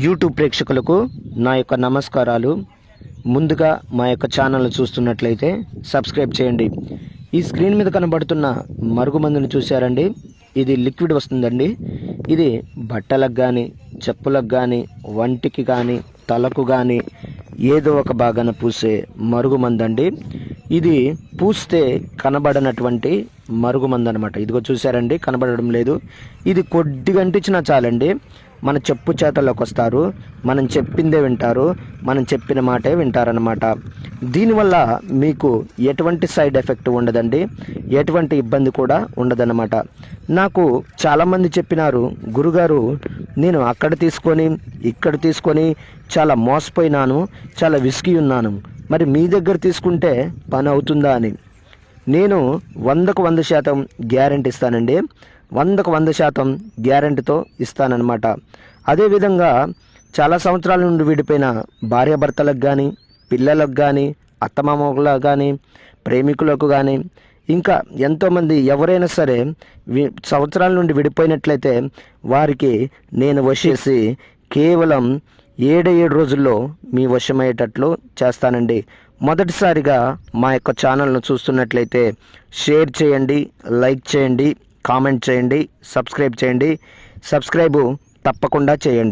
YouTube ప్రేక్షకులకు నా యొక్క నమస్కారాలు. ముందుగా మా యొక్క ఛానల్ చూస్తున్నట్లయితే సబ్స్క్రైబ్ చేయండి. ఈ స్క్రీన్ మీద కనబడుతున్న మరుగుమందుని చూశారండి, ఇది లిక్విడ్ వస్తుందండి. ఇది బట్టలకు కానీ, చెప్పులకు కానీ, వంటికి కానీ, తలకు కానీ ఏదో ఒక భాగాన పూసే మరుగుమందండి. ఇది పూస్తే కనబడనటువంటి మరుగుమందు అనమాట. ఇదిగో చూసారండి, కనబడడం లేదు. ఇది కొద్దిగా అంటించినా చాలండి, మన చెప్పు చేతల్లోకి వస్తారు, మనం చెప్పిందే వింటారు, మనం చెప్పిన మాటే వింటారనమాట. దీనివల్ల మీకు ఎటువంటి సైడ్ ఎఫెక్ట్ ఉండదండి, ఎటువంటి ఇబ్బంది కూడా ఉండదన్నమాట. నాకు చాలామంది చెప్పినారు, గురుగారు నేను అక్కడ తీసుకొని ఇక్కడ తీసుకొని చాలా మోసపోయినాను, చాలా విసిగి ఉన్నాను, మరి మీ దగ్గర తీసుకుంటే పని అవుతుందా అని. నేను 100కు 100% గ్యారెంటీ ఇస్తానండి, 100కు 100% గ్యారెంటీతో ఇస్తానన్నమాట. అదేవిధంగా చాలా సంవత్సరాల నుండి విడిపోయిన భార్యాభర్తలకు కానీ, పిల్లలకు కానీ, అత్తమామలకు కానీ, ప్రేమికులకు కానీ, ఇంకా ఎంతోమంది ఎవరైనా సరే సంవత్సరాల నుండి విడిపోయినట్లయితే వారికి నేను వశేసి కేవలం 7 రోజుల్లో మీ వశమయ్యేటట్లు చేస్తానండి. మొదటిసారిగా మా యొక్క ఛానల్ను చూస్తున్నట్లయితే షేర్ చేయండి, లైక్ చేయండి, కామెంట్ చేయండి, సబ్స్క్రైబ్ చేయండి. సబ్స్క్రైబ్ తప్పకుండా చేయండి.